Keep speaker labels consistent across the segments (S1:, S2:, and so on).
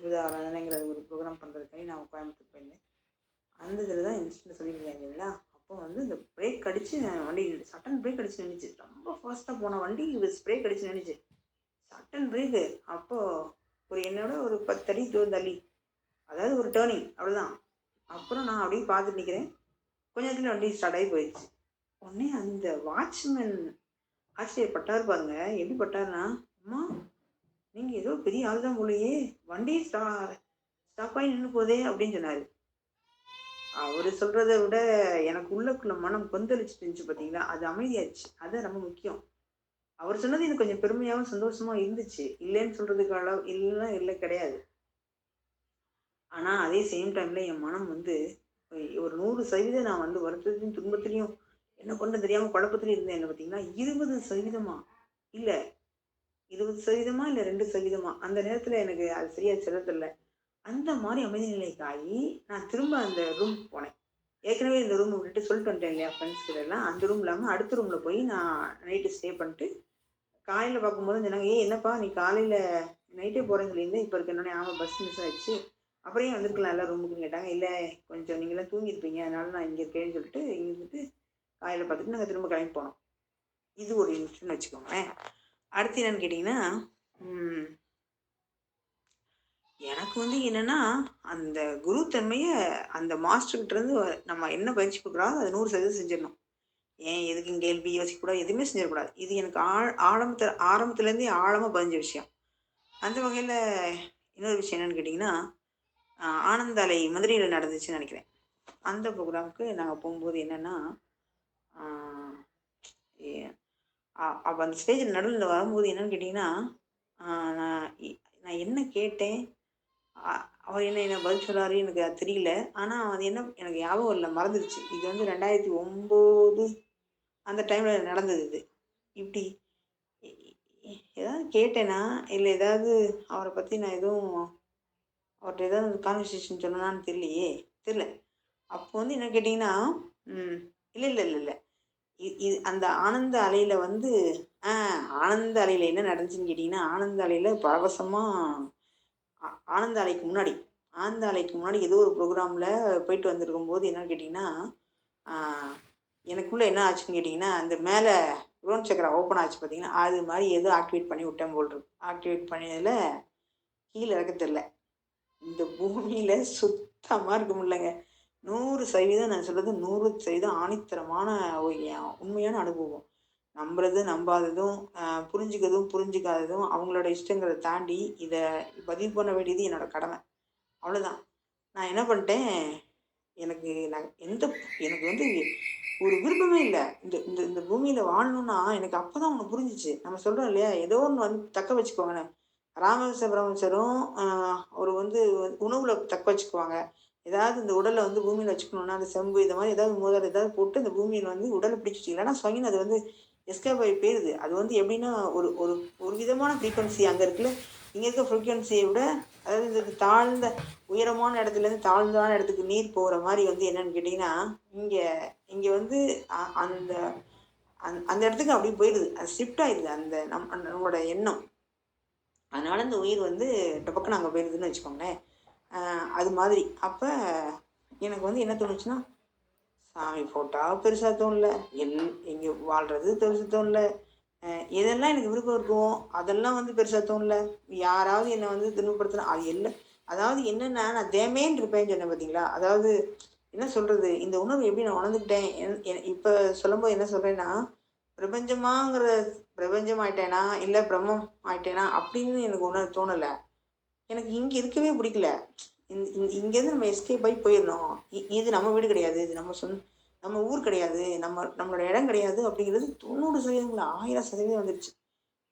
S1: புது ஆராதனைங்கிற ஒரு ப்ரோக்ராம் பண்ணுறதுக்காக நான் கோயம்புத்தூர் போயிருந்தேன். அந்த இதில் தான் இன்சிடென்ட் சொல்லியிருந்தேன் இல்லைங்களா? அப்போ வந்து இந்த பிரேக் அடித்து வண்டி சட்டன் பிரேக் அடித்து நின்றுச்சு. ரொம்ப ஃபாஸ்ட்டாக போன வண்டி பிரேக் அடித்து நின்றுச்சு. சட்டன் பிரேக்கு. அப்போது என்னோட ஒரு 10 அடி தூரம் தள்ளி, அதாவது ஒரு டேர்னிங் அவ்வளோதான். அப்புறம் நான் அப்படியே பார்த்துட்டு நிற்கிறேன். கொஞ்ச நேரத்தில் வண்டி ஸ்டார்ட் ஆகி போயிடுச்சு. உடனே அந்த வாட்ச்மேன் ஆச்சரியப்பட்டார் பாருங்க. எப்படி பட்டார்னா, அம்மா நீங்கள் ஏதோ பெரிய ஆள் தான் போலயே, வண்டி ஸ்டாப் ஆகி நின்று போதே அப்படின்னு சொன்னார். அவர் சொல்கிறத விட எனக்கு உள்ளக்குள்ள மனம் கொந்தளிச்சுட்டு இருந்துச்சு பார்த்தீங்களா, அது அமைதியாச்சு. அதுதான் ரொம்ப முக்கியம். அவர் சொன்னது எனக்கு கொஞ்சம் பெருமையாகவும் சந்தோஷமாக இருந்துச்சு. இல்லைன்னு சொல்கிறதுக்கு அளவு இல்லைன்னா இல்லை கிடையாது. ஆனால் அதே சேம் டைமில் என் மனம் வந்து ஒரு 100% நான் வந்து வருத்தத்தையும் துன்பத்திலையும் என்ன கொண்டு தெரியாமல் குழப்பத்திலையும் இருந்தேன். என்ன பார்த்தீங்கன்னா 20% இல்லை 20% இல்லை 2% அந்த நேரத்தில் எனக்கு அது சரியாக சொல்ல தெரியல. அந்த மாதிரி அமைதி நிலைக்காகி நான் திரும்ப அந்த ரூமுக்கு போனேன். ஏற்கனவே இந்த ரூமை விட்டுட்டு சொல்லிட்டு வந்துட்டேன் இல்லையா ஃப்ரெண்ட்ஸ் கிட்ட எல்லாம். அந்த ரூம் இல்லாமல் அடுத்த ரூமில் போய் நான் நைட்டு ஸ்டே பண்ணிட்டு காலையில் பார்க்கும்போது சொன்னாங்க, ஏய் என்னப்பா நீ காலையில் நைட்டே போகிறேன்னு சொல்லியிருந்தேன், இப்போ இருக்க என்னோடனே ஆமாம் பஸ் மிஸ் ஆயிடுச்சு, அப்புறம் ஏன் வந்திருக்கலாம்ல ரூமுக்குன்னு கேட்டாங்க. இல்லை கொஞ்சம் நீங்களாம் தூங்கியிருப்பீங்க அதனால நான் இங்கே இருக்கேன்னு சொல்லிட்டு இங்கே இருந்துட்டு காலையில் பார்த்துட்டு நாங்கள் திரும்ப கிளம்பி போனோம். இது ஒரு இன்சிடென்ட் வச்சுக்கோங்களேன். அடுத்து என்னன்னு கேட்டிங்கன்னா, எனக்கு வந்து என்னென்னா அந்த குருத்தன்மையை அந்த மாஸ்டர்கிட்டேருந்து நம்ம என்ன பயிற்சி கொடுக்குறாரோ அதை 100% செஞ்சிடணும். ஏன் எதுக்கும் கேள்வி யோசிக்கக்கூடாது, எதுவுமே செஞ்சிடக்கூடாது. இது எனக்கு ஆரம்பத்துலேருந்தே ஆழமாக பதிஞ்ச விஷயம். அந்த வகையில் இன்னொரு விஷயம் என்னென்னு கேட்டிங்கன்னா, ஆனந்தாலை மதுரையில் நடந்துச்சுன்னு நினைக்கிறேன். அந்த ப்ரோக்ராமுக்கு நாங்கள் போகும்போது என்னென்னா, அப்போ அந்த ஸ்டேஜில் நடுவில் வரும்போது என்னென்னு கேட்டிங்கன்னா, நான் நான் என்ன கேட்டேன், அவர் என்ன பதில் சொல்லாரு எனக்கு அது தெரியல. ஆனால் அது என்ன எனக்கு ஞாபகம் இல்லை, மறந்துடுச்சு. இது வந்து 2009 அந்த டைமில் நடந்தது இது. இப்படி ஏதாவது கேட்டேனா இல்லை ஏதாவது அவரை பற்றி நான் எதுவும் அவர்கிட்ட ஏதாவது கான்வர்சேஷன் சொன்னான்னு தெரியல. அப்போ வந்து என்ன கேட்டிங்கன்னா, இல்லை இல்லை இல்லை இல்லை இது அந்த ஆனந்த அலையில் வந்து ஆனந்த அலையில் என்ன நடந்துச்சுன்னு கேட்டிங்கன்னா, ஆனந்த அலையில் பரவசமாக ஆனந்த அலைக்கு முன்னாடி ஏதோ ஒரு ப்ரோக்ராமில் போயிட்டு வந்திருக்கும்போது என்னன்னு கேட்டிங்கன்னா, எனக்குள்ளே என்ன ஆச்சுன்னு கேட்டிங்கன்னா, அந்த மேலே ரோன் சக்கரா ஓப்பன் ஆச்சு பார்த்தீங்கன்னா, அது மாதிரி ஏதோ ஆக்டிவேட் பண்ணி விட்டேன் போல் இருக்கு. ஆக்டிவேட் பண்ணியதில் கீழே இறக்க தெரில. இந்த பூமியில் சுத்தமாக இருக்க முடியலங்க. 100% நான் சொல்கிறது 100% ஆணித்தரமான ஒரு உண்மையான அனுபவம். நம்புறது நம்பாததும் புரிஞ்சுக்கிறதும் புரிஞ்சுக்காததும் அவங்களோட இஷ்டங்களை தாண்டி இதை பதிவு பண்ண வேண்டியது என்னோடய கடமை. அவ்வளோதான். நான் என்ன பண்ணிட்டேன், எனக்கு வந்து ஒரு விருப்பமே இல்லை இந்த இந்த இந்த பூமியில் வாழணும்னா. எனக்கு அப்போ தான் ஒன்று புரிஞ்சிச்சு. நம்ம சொல்கிறோம் இல்லையா, ஏதோ ஒன்று வந்து தக்க வச்சுக்கோங்கன்னு. ராமகிருஷ்ண பரமஹம்சரும் அவர் வந்து உணவில் தக்க வச்சுக்குவாங்க. ஏதாவது இந்த உடலை வந்து பூமியில் வச்சுக்கணுன்னா அந்த செம்பு இந்த மாதிரி ஏதாவது முதல் ஏதாவது போட்டு இந்த பூமியில் வந்து உடலை பிடிச்சிச்சு. இல்லைன்னா சொங்கின்னு அது வந்து எஸ்கேப் ஆகி போயிடுது. அது வந்து எப்படின்னா ஒரு ஒரு ஒரு விதமான ஃப்ரீக்வன்சி அங்கே இருக்குல்ல, இங்கே இருக்க ஃப்ரீக்வன்சியை விட, அதாவது இந்த தாழ்ந்த உயரமான இடத்துலேருந்து தாழ்ந்தான இடத்துக்கு நீர் போகிற மாதிரி வந்து என்னன்னு கேட்டிங்கன்னா, இங்கே இங்கே வந்து அந்த அந்த இடத்துக்கு அப்படி போயிடுது. அது ஷிஃப்ட் ஆயிடுது அந்த நம்மளோட எண்ணம். அதனால இந்த உயிர் வந்து டபக்குன்னு அங்கே போயிடுதுன்னு வச்சுக்கோங்களேன். அது மாதிரி அப்போ எனக்கு வந்து என்ன தோணுச்சுன்னா, சாமி ஃபோட்டோ பெருசாக தோணல, இங்கே வாழ்கிறது பெருசாக தோணல, எதெல்லாம் எனக்கு விருப்பம் இருக்கும் அதெல்லாம் வந்து பெருசாக தோணல. யாராவது என்னை வந்து துன்பப்படுத்தினா அது இல்லை. அதாவது என்னென்னா, நான் தேமேன்னு இருப்பேன்னு சொன்னேன் பார்த்தீங்களா. அதாவது என்ன சொல்கிறது, இந்த உணர்வு எப்படி நான் உணர்ந்துக்கிட்டேன் இப்போ சொல்லும்போது என்ன சொல்கிறேன்னா, பிரபஞ்சம் ஆயிட்டேனா இல்லை பிரம்மம் ஆயிட்டேனா அப்படின்னு எனக்கு தோணலை. எனக்கு இங்கே இருக்கவே பிடிக்கல. இங்கேருந்து நம்ம எஸ்கேப் ஆகி போயிடணும். இது நம்ம வீடு கிடையாது, இது நம்ம ஊர் கிடையாது, நம்மளோட இடம் கிடையாது அப்படிங்கிறது 90% 1000% வந்துடுச்சு.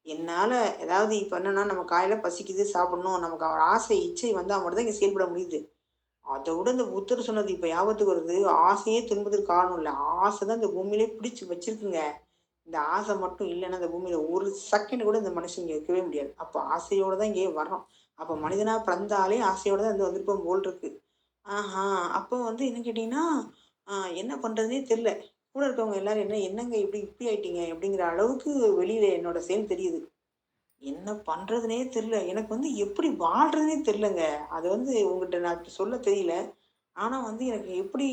S1: என்னால் ஏதாவது இப்போ என்னென்னா, நம்ம காலையில் பசிக்குது சாப்பிடணும், நமக்கு அவர் ஆசை இச்சை வந்தால் மட்டும் தான் இங்கே செயல்பட முடியுது. அதை விட இந்த புத்தர் சொன்னது இப்போ ஞாபகத்துக்கு வருது, ஆசையே துன்பதற்கு காரணம் இல்லை, ஆசை தான் இந்த பூமியிலே பிடிச்சி வச்சிருக்குங்க. இந்த ஆசை மட்டும் இல்லைன்னா இந்த பூமியில் ஒரு செகண்ட் கூட இந்த மனுஷன் இங்கே இருக்கவே முடியாது. அப்போ ஆசையோடு தான் இங்கேயே வர்றோம். அப்போ மனிதனாக பிறந்தாலே ஆசையோடு தான் வந்து வந்திருப்போம் போல் இருக்கு. அப்போ வந்து என்ன கேட்டிங்கன்னா, என்ன பண்ணுறதுனே தெரில. கூட இருக்கவங்க எல்லாரும் என்னங்க இப்படி இப்படி ஆயிட்டீங்க அப்படிங்கிற அளவுக்கு வெளியில் என்னோட செயல் தெரியுது. என்ன பண்றதுன்னே தெரியல. எனக்கு வந்து எப்படி வாழ்றதுன்னே தெரியலங்க. அது வந்து உங்ககிட்ட நான் இப்ப சொல்ல தெரியல. ஆனா வந்து எனக்கு எப்படி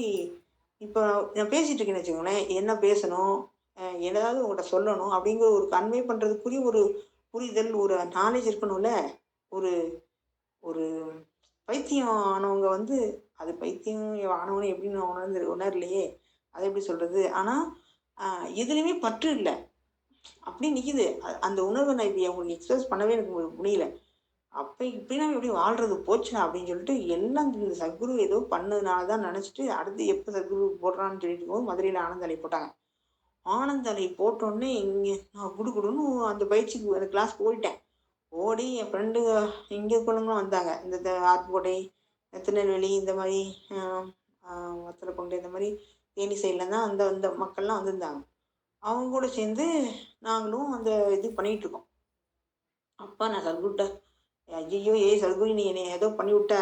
S1: இப்போ நான் பேசிட்டு இருக்கேன்னு வச்சுக்கோங்களேன், என்ன பேசணும்? ஏதாவது உங்கள்ட்ட சொல்லணும் அப்படிங்கிற ஒரு கன்வே பண்றதுக்குரிய ஒரு புரிதல், ஒரு நாலேட்ஜ் இருக்கணும்ல. ஒரு ஒரு பைத்தியம் ஆனவங்க வந்து அது பைத்தியம் ஆனவன எப்படின்னு நான் உணரலையே! அத எப்படி சொல்றது? ஆனா, அ எதுலயுமே பற்று இல்ல. அப்படியே நிக்குது. அந்த உணர்வ நான் இப்ப உங்களுக்கு எக்ஸ்பிரஸ் பண்ணவே எனக்கு முடியல. அப்ப இப்படிலாம் எப்படி வாழ்றது போச்சுடா அப்படின்னு சொல்லிட்டு எல்லாம் இந்த சத்குரு ஏதோ பண்ணதுனால தான் நினைச்சிட்டு அடுத்து எப்ப சத்குரு போடுறான்னு சொல்லிட்டு இருக்கும்போது மதுரையில ஆனந்த அலை போட்டாங்க. ஆனந்த அலை போட்டோனே இங்க நான் குடுகுடுன்னு அந்த பயிற்சிக்கு அந்த கிளாஸ் போயிட்டேன். ஓடி என் ஃப்ரெண்டுங்க இங்க இருக்கவங்களும் வந்தாங்க. இந்த ஆர்ப்புக்கோட்டை, திருநெல்வேலி இந்த மாரி அ அ வத்தலக்குண்டு இந்த மாரி தேனி சைட்ல தான் அந்த அந்த மக்கள்லாம் வந்திருந்தாங்க. அவங்க கூட சேர்ந்து நாங்களும் அந்த இது பண்ணிட்டு இருக்கோம். அப்ப நான் சத்குருட்ட ஐய்யய்யோ! ஏய் சத்குரு நீ என்னைய ஏதோ பண்ணிவுட்ட.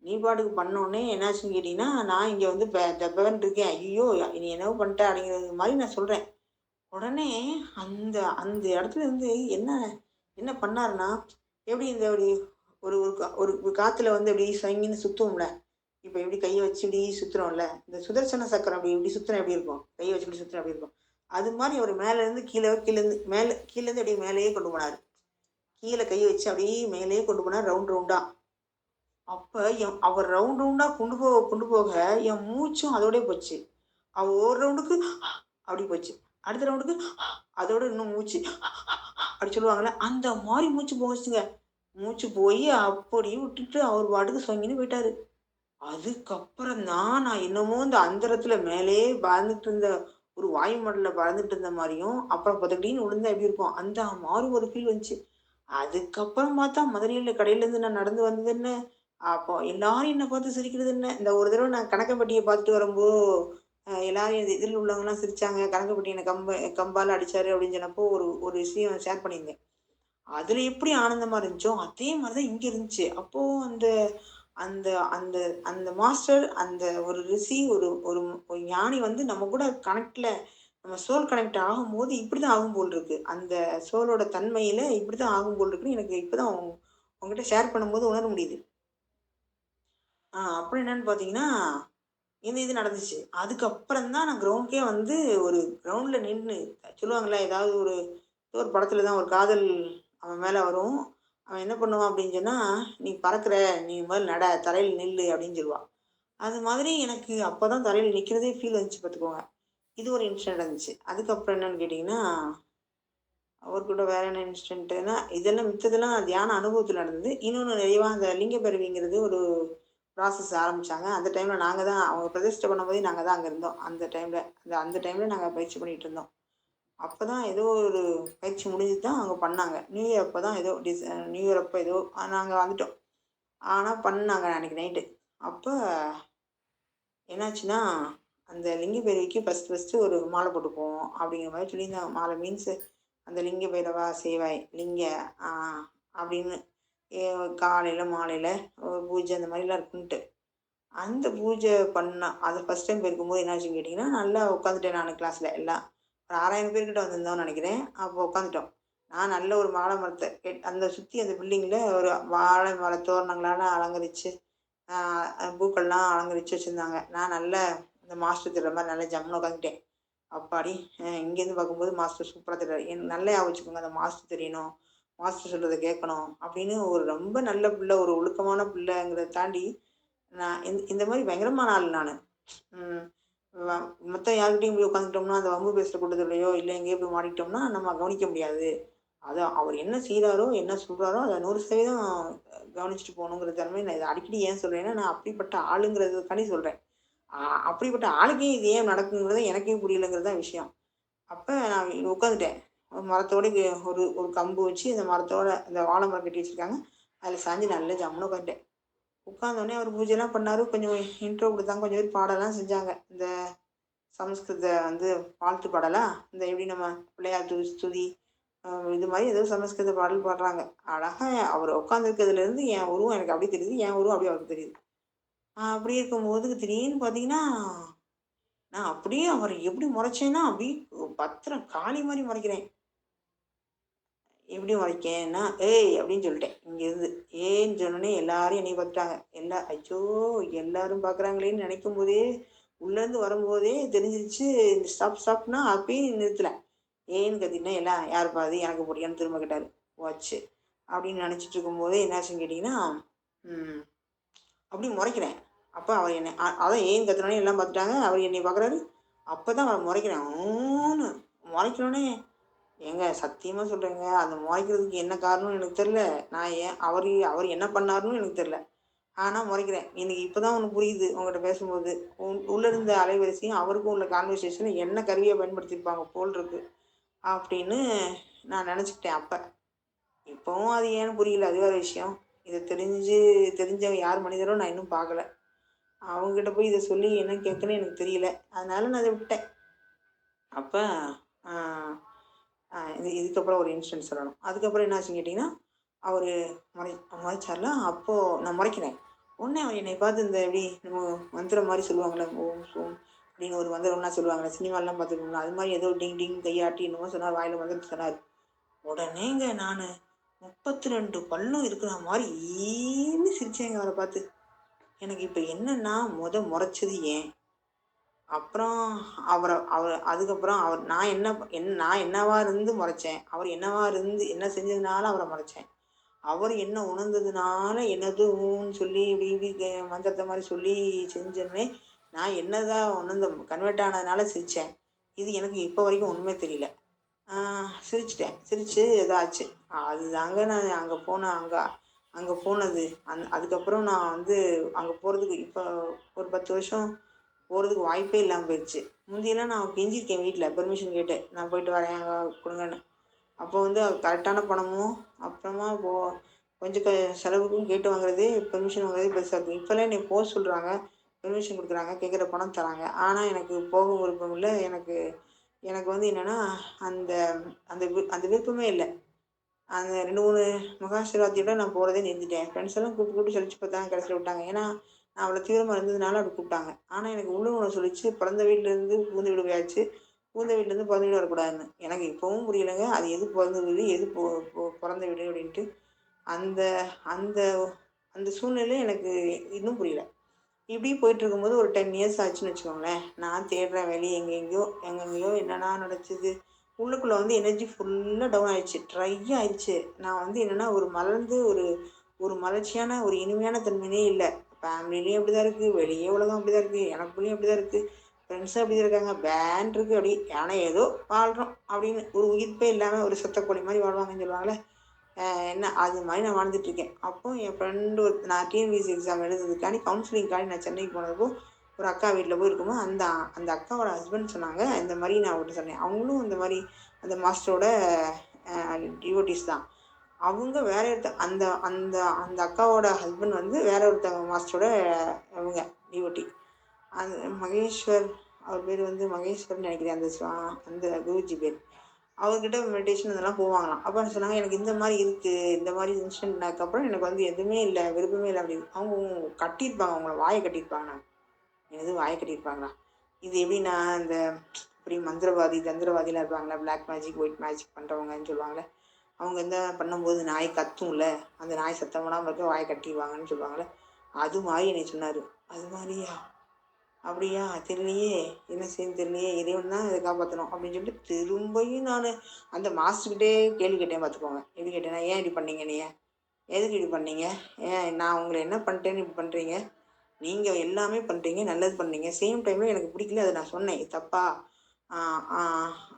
S1: நீ பாட்டுக்கு பண்ணோனே என்னாச்சுன்னு கேட்டீங்கன்னா, நான் இங்க வந்து தபன்னு இருக்கேன். ஐய்யய்யோ! நீ என்னவோ பண்ணிட்ட அப்படிங்கிற மாரி நான் சொல்றேன். உடனே அந்த அந்த இடத்துல இருந்து என்ன என்ன பண்ணாருன்னா, எப்படி இந்த ஒரு ஒரு ஒரு ஒரு காத்துல வந்து அப்படி சங்கின்னு சுத்துவோம்ல. இப்ப எப்படி கைய வச்சு இப்படி சுத்துறோம்ல. இந்த சுதர்சன சக்கரம் அப்படி இப்படி சுத்துனா எப்படி இருக்கும்? கைய வச்சு இப்படி சுத்துனா எப்படி இருக்கும்? அது மாரி அவரு மேல இருந்து கீழ இருந்து கீழ இருந்து அப்படியே மேலேயே கொண்டு போனாரு. கீழ கைய வச்சு அப்படியே மேலேயே கொண்டு போனாரு ரவுண்ட் ரவுண்டா. அப்ப அவர் ரவுண்ட் ரவுண்டா கொண்டு போக என் மூச்சும் அதோடயே போச்சு. ஒரு ரவுண்டுக்கு அப்படி போச்சு. அடுத்த ரவுண்டுக்கு அதோட இன்னும் மூச்சு அப்படி சொல்லுவாங்கல்ல, அந்த மாரி மூச்சு போச்சுங்க. மூச்சு போயி அப்படியே விட்டுட்டு அவர் பாட்டுக்கு சொங்கின்னு போயிட்டாரு. அதுக்கப்புறம் தான் நான் என்னமோ இந்த அந்தரத்துல மேலேயே பறந்துட்டு இருந்த ஒரு வாயுமண்டல பறந்துட்டு இருந்த மாரியும், அப்புறம் பொதக்குடின்னு விழுந்தா எப்படி இருக்கும்? அந்த மாரி ஒரு ஃபீல் வந்துச்சு. அதுக்கப்புறம் பார்த்தா மதுரையில கடையிலேருந்து நான் நடந்து வந்தது என்ன, அப்போ எல்லாரும் என்ன பார்த்து சிரிக்கிறது என்ன, இந்த ஒரு தடவ நான் கணக்கம்பட்டிய பார்த்துட்டு வரும்போ, எல்லாரும் எதிர்ல உள்ளவங்கலாம் சிரிச்சாங்க. கணக்கம்பட்டி என்ன கம்பால அடிச்சாரு அப்படின்னு சொன்னப்போ ஒரு ஒரு விஷயம் ஷேர் பண்ணியிருந்தேன். அதுல எப்படி ஆனந்தமா இருந்துச்சோ, அதே மாரி தான் இங்க இருந்துச்சு. அப்போ அந்த அந்த அந்த அந்த மாஸ்டர், அந்த ஒரு ரிஷி, ஒரு ஒரு ஒரு ஞானி வந்து நம்ம கூட கனெக்ட்ல நம்ம சோல் கனெக்ட் ஆகும்போது இப்படிதான் ஆகும் போல் இருக்கு. அந்த சோலோட தன்மையில இப்படிதான் ஆகும் போல் இருக்குன்னு எனக்கு இப்பதான் உங்ககிட்ட ஷேர் பண்ணும்போது உணர முடியுது. அப்புறம் என்னன்னு பார்த்தீங்கன்னா, இந்த இது நடந்துச்சு. அதுக்கப்புறம் தான் நான் கிரவுண்ட்க்கே வந்து ஒரு கிரவுண்ட்ல நின்னு சொல்லுவாங்கல்ல, ஏதாவது ஒரு ஏதோ ஒரு படத்துல தான் ஒரு காதல் அவன் மேல வரும். அவன் என்ன பண்ணுவான் அப்படின்னு சொன்னா, "நீ பறக்குற, நீ முதல்ல நட, தரையில நில்லு" அப்படின்னு சொல்லுவான். அது மாதிரி எனக்கு அப்பதான் தரையில நிக்கிறதே ஃபீல் வந்துச்சு பார்த்துக்கோங்க. இது ஒரு இன்சிடென்ட் நடந்துச்சு. அதுக்கப்புறம் என்னன்னு கேட்டீங்கன்னா, அவர் கூட வேற என்ன இன்சிடென்ட்னா, இதெல்லாம் மித்ததெல்லாம் தியான அனுபவத்துல நடந்தது. இன்னொன்னு நிறைவா அந்த லிங்க பிறவிங்கிறது ஒரு ப்ராசஸ் ஆரம்பிச்சாங்க. அந்த டைம்ல நாங்க தான் அவங்க பிரதிஷ்டை பண்ணும்போதே நாங்க தான் அங்க இருந்தோம். அந்த டைம்ல நாங்க பயிற்சி பண்ணிட்டு இருந்தோம். அப்பதான் ஏதோ ஒரு பயிற்சி முடிஞ்சு தான் அவங்க பண்ணாங்க. நியூ இயர் அப்ப தான் ஏதோ நியூ இயர் அப்ப ஏதோ நாங்க வந்துட்டோம். ஆனா பண்ணாங்க அன்னைக்கு நைட்டு. அப்ப என்னாச்சுன்னா, அந்த லிங்க பைரவிக்கு ஃபர்ஸ்ட்டு ஒரு மாலை போட்டுக்குவோம் அப்படிங்கிற மாரி சொல்லியிருந்தாங்க. மாலை மீன்ஸ் அந்த லிங்க பைரவா சேவாய் லிங்க ஆ அப்படின்னு எ காலையில, மாலையில ஒரு பூஜை அந்த மாரிலாம் இருக்குன்ட்டு. அந்த பூஜை அது ஃபர்ஸ்ட் டைம் போயிருக்கும்போது என்னாச்சுன்னு கேட்டீங்கன்னா, நல்லா உட்காந்துட்டேன் நானு கிளாஸ்ல எல்லாம். ஒரு 6000 பேர்கிட்ட வந்திருந்தோம்னு நெனைக்கிறேன். அப்போ உட்காந்துட்டோம். நான் நல்ல ஒரு வாழை மரத்த அந்த சுத்தி அந்த பில்டிங்ல ஒரு வாழை மர தோரணங்களால அலங்கரிச்சு, ஆ பூக்கள்லாம் அலங்கரிச்சு வச்சிருந்தாங்க. நான் நல்ல இந்த மாஸ்டர் தெரிற மாரி நல்லா ஜம்முன்னு உட்காந்துட்டேன். அப்பாடி! இங்கேருந்து பார்க்கும்போது மாஸ்டர் சூப்பரா தெரிறாரு. எனக்கு நல்லா ஞாபகம் வச்சுக்கோங்க. அந்த மாஸ்டர் தெரியணும். மாஸ்டர் சொல்றத கேட்கணும். அப்படின்னு ஒரு ரொம்ப நல்ல பிள்ளை, ஒரு ஒழுக்கமான பிள்ளைங்கிறத தாண்டி, நான் இந்த மாரி பயங்கரமான ஆள் நானு. ம். வ மத்த யார்கிட்டயும் போய் உட்காந்துட்டோம்னா, அந்த வம்பு பேசுற கூட்டத்துலயோ, இல்ல எங்கேயோ போய் மாட்டிக்கிட்டோம்னா, நம்ம கவனிக்க முடியாது. அதான் அவர் என்ன செய்றாரோ, என்ன சொல்றாரோ, அத 100% கவனிச்சுட்டு போகணுங்கிற தன்மை நான் இத அடிக்கடி ஏன் சொல்றேன்னா, நான் அப்படிப்பட்ட ஆளுங்கிறதுக்காண்டி சொல்றேன். அ அப்படிப்பட்ட ஆளுக்கே இது ஏன் நடக்குங்கிறது எனக்கே புரியலங்கிறது தான் விஷயம். அப்ப நான் உட்காந்துட்டேன். மரத்தோட ஒரு ஒரு கம்பு வச்சு, அந்த மரத்தோட அந்த வாழை மரம் கட்டி வச்சிருக்காங்க. அதில சாஞ்சு நல்லா ஜம்முன்னு உட்காந்துட்டேன். உட்காந்தோனே அவர் பூஜைலாம் பண்ணாரு. கொஞ்சம் இன்ட்ரோ குடுத்தாங்க. கொஞ்சம் பேர் பாடலாம் செஞ்சாங்க. இந்த சமஸ்கிருத வந்து வாழ்த்து பாடலா, இந்த எப்படி நம்ம பிள்ளையார் ஸ்துதி இது மாரி ஏதோ சமஸ்கிருத பாடல் பாடுறாங்க. அழகா அவர் உட்காந்துருக்கிறதுலேருந்து என் உருவம் எனக்கு அப்படியே தெரியுது. என் உருவம் அப்படியே அவருக்கு தெரியுது. அப்படி இருக்கும்போது திடீர்னு பார்த்தீங்கன்னா, நான் அப்படியே அவர எப்படி முறைச்சேன்னா, அப்படியே பத்திரம் காளி மாரி முறைக்கிறேன். எப்படி முறைக்கேன்னா, "ஏய்" அப்படின்னு சொல்லிட்டேன் இங்கேருந்து. ஏன்னு சொன்னோனே எல்லாரும் என்னைய பார்த்துட்டாங்க. அச்சோ! எல்லாரும் பார்க்குறாங்களேன்னு நினைக்கும்போதே, உள்ளேருந்து வரும்போதே தெரிஞ்சிருச்சு. ஸ்டாப் ஸ்டாப்னா அப்பயும் நிறுத்தல. ஏன்னு கத்திட்டேன். எல்லாம் "யாருப்பா அது? எனக்கு பிடிக்கும்னு" திரும்ப கேட்டாரு. போச்சு. அப்படின்னு நினச்சிட்டு இருக்கும்போதே என்னாச்சுன்னு கேட்டிங்கன்னா, ம் அப்படி முறைக்கிறேன். அப்ப அவர் என்னை அதான் ஏன்னு கத்துனோனே எல்லாம் பார்த்துட்டாங்க. அவர் என்னைய பார்க்குறாரு. அப்பதான் அவர முறைக்கிறேன். ஊன்னு முறைக்கிறோனே ஏங்க சத்தியமா சொல்றேங்க, அந்த மொறைக்கிறதுக்கு என்ன காரணம்னு எனக்கு தெரியல. நான் ஏன் அவரு என்ன பண்ணாருன்னும் எனக்கு தெரியல. ஆனா மொறைக்கிறேன். எனக்கு இப்ப தான் ஒண்ணு புரியுது உங்கட்ட பேசும்போது. உள்ள இருந்த அலைவரிசையும், அவருக்கும் உள்ள கான்வர்சேஷனும் என்ன கருவியா பயன்படுத்தியிருப்பாங்க போல் இருக்கு. அப்படின்னு நான் நெனச்சுக்கிட்டேன் அப்ப. இப்பவும் அது ஏன்னு புரியல. அது வேற விஷயம். இத தெரிஞ்சவன் யார் மனிதரோ நான் இன்னும் பார்க்கல. அவங்ககிட்ட போய் இத சொல்லி என்ன கேட்கன்னு எனக்கு தெரியல. அதனால நான் அத விட்டேன். அப்ப ஆ இதுக்கப்புறம் ஒரு இன்சிடென்ட் சொல்லணும். அதுக்கப்புறம் என்னாச்சுன்னு கேட்டீங்கன்னா, அவரு முறை முறைச்சார்ல, அப்போ நான் முறைக்கிறேன். உடனே அவர் என்னைய பார்த்து இந்த எப்படி நம்ம மந்திரம் மாரி சொல்லுவாங்கல்ல, ஓம் சோம் அப்படின்னு ஒரு மந்திரம்லாம் சொல்லுவாங்கல்ல, சினிமாலாம் பார்த்துருக்கீங்களா? அது மாரி ஏதோ டிங் டிங் கையாட்டி என்னமோ சொன்னார், வாயில மந்திரத்த சொன்னாரு. உடனேங்க நானு 32 பல்லும் இருக்கிற மாரி ஈன்னு சிரிச்சேங்க அவர பார்த்து. எனக்கு இப்ப என்னன்னா, முறைச்சது ஏன்? அப்புறம் அதுக்கப்புறம் நான் என்னவா இருந்து முறைச்சேன். அவர் என்னவா இருந்து என்ன செஞ்சதுனால அவர முறைச்சேன். அவர் என்ன உணர்ந்ததுனால என்னது ஊன்னு சொல்லி இப்படி இப்படி மந்திரத்த மாரி சொல்லி செஞ்சோனே, நான் என்னதா உணர்ந்த கன்வெர்ட் ஆனதுனால சிரிச்சேன். இது எனக்கு இப்ப வரைக்கும் உண்மை தெரியல. ஆ சிரிச்சுட்டேன். சிரிச்சு ஏதாச்சு. அதுதாங்க நான் அங்க போனது. அதுக்கப்புறம் நான் வந்து அங்க போறதுக்கு இப்ப ஒரு 10 வருஷம் போறதுக்கு வாய்ப்பே இல்லாம போயிருச்சு. முந்தியெல்லாம் நான் கெஞ்சிருக்கேன் வீட்ல பெர்மிஷன் கேட்டு. நான் போயிட்டு வரேன் குடுங்கன்னு. அப்போ வந்து கரெக்டான பணமும், அப்புறமா கொஞ்சம் செலவுக்கும் கேட்டு வாங்குறதே பெர்மிஷன் வாங்குறதே பெருசா இருக்கும். இப்பலாம் என்னைய போ சொல்றாங்க. பெர்மிஷன் குடுக்குறாங்க. கேட்குற பணம் தராங்க. ஆனா எனக்கு போக விருப்பம் இல்ல. எனக்கு எனக்கு வந்து என்னன்னா, அந்த அந்த விருப்பமே இல்ல. அந்த 2, 3 மகாசிவராத்திரியோட நான் போறதே நிறுத்திட்டேன். ஃப்ரெண்ட்ஸ் எல்லாம் கூப்பிட்டு கூப்பிட்டு சலிச்சு பார்த்தாங்க. கடைசில விட்டாங்க. ஏன்னா, நான் அவ்வளோ தீவிரமா இருந்ததுனால அப்படி கூப்பிட்டாங்க. ஆனா எனக்கு உள்ள ஒண்ணு சொல்லிச்சு, பிறந்த வீட்லருந்து புகுந்த வீடு போயாச்சு. புகுந்த வீட்லருந்து பிறந்த வீடு வரக்கூடாதுன்னு. எனக்கு இப்பவும் புரியலங்க. அது எது பிறந்த வீடு, எது பொ பொ பொறந்த வீடு அப்படின்ட்டு. அந்த அந்த அந்த சூழ்நிலை எனக்கு இன்னும் புரியல. இப்படி போயிட்டுருக்கும்போது ஒரு 10 இயர்ஸ் ஆச்சுன்னு வச்சுக்கோங்களேன். நான் தேடுறேன் வெளிய எங்கெங்கேயோ என்னென்னா நடக்குது. உள்ளுக்குள்ள வந்து எனர்ஜி ஃபுல்லா டவுன் ஆயிடுச்சு. ட்ரை ஆயிடுச்சு. நான் வந்து என்னன்னா ஒரு மலர்ந்து ஒரு ஒரு மலர்ச்சியான ஒரு இனிமையான தன்மையே இல்ல. ஃபேமிலிலயும் அப்படிதான் இருக்கு. வெளிய உலகம் அப்படிதான் இருக்கு. எனக்குள்ளேயும் அப்படிதான் இருக்கு. ஃப்ரெண்ட்ஸும் அப்படிதான் இருக்காங்க. பேண்ட் இருக்கு அப்படி. ஆனா ஏதோ வாழ்றோம் அப்படின்னு. ஒரு உயிர்ப்பே இல்லாம ஒரு செத்த கோழி மாரி வாழ்வாங்கன்னு சொல்லுவாங்கல்ல. என்ன அது மாரி நான் வாழ்ந்துட்டுருக்கேன். அப்போ என் ஃப்ரெண்டு நான் டிஎன்பிஎஸ்சி எக்ஸாம் எழுதுறதுக்காண்டி கவுன்சிலிங்காண்டி நான் சென்னைக்கு போனப்போ, ஒரு அக்கா வீட்ல போய் இருக்கும்போது, அந்த அந்த அக்காவோட ஹஸ்பண்ட் சொன்னாங்க, இந்த மாரி நான் அவர்ட்ட சொன்னேன். அவங்களும் இந்த மாரி அந்த மாஸ்டரோட அ டிவோட்டீஸ் தான். அவங்க வேற அந்த அந்த அந்த அக்காவோட ஹஸ்பண்ட் வந்து வேற ஒருத்தவங்க மாஸ்டரோட இவங்க டிவோட்டி. அந்த மகேஸ்வர் அவர் பேர் வந்து மகேஸ்வர்ன்னு நெனைக்கிறேன். அந்த குருஜி பேரு. அவர்கிட்ட மெடிடேஷன் இதெல்லாம் போவாங்களாம். அப்ப என்ன சொன்னாங்க, "எனக்கு இந்த மாரி இருக்கு. இந்த மாரி இன்சிடென்ட் நடக்கப்புறம் எனக்கு வந்து எதுவுமே இல்ல. விருப்பமே இல்ல" அப்படின்னு. அவங்க கட்டியிருப்பாங்க. அவங்கள வாய கட்டியிருப்பாங்களாம். என்னது வாய கட்டியிருப்பாங்களா? இது எப்படின்னா, இந்த இப்படி மந்திரவாதி, தந்திரவாதிலாம் இருப்பாங்கல்ல, பிளாக் மேஜிக், ஒயிட் மேஜிக் பண்றவங்கன்னு சொல்லுவாங்கல்ல. அவங்க இந்த பண்ணும்போது நாய் கத்தும்ல, அந்த நாய் சத்தம் போடாம இருக்க வாய கட்டிருவாங்கன்னு சொல்லுவாங்கல்ல. அது மாரி என்னைய சொன்னாரு. அது மாரியா? அப்படியா? தெரியலையே! என்ன செய்யணும்னு தெரியலையே! இறைவன் தான் இத காப்பாத்தணும் அப்படின்னு சொல்லிட்டு திரும்பியும் நானு அந்த மாஸ்டர்கிட்டயே கேள்வி கேட்டேன் பார்த்துக்கோங்க. எப்படி கேட்டேன்னா, "ஏன் இப்படி பண்ணீங்க என்னைய? எதுக்கு இப்படி பண்ணீங்க? ஏன் நான் உங்கள என்ன பண்ணிட்டேன்னு இப்படி பண்றீங்க? நீங்க எல்லாமே பண்றீங்க, நல்லது பண்ணீங்க. சேம் டைம்ல எனக்கு பிடிக்கல. அத நான் சொன்னேன். இது தப்பா? ஆ ஆ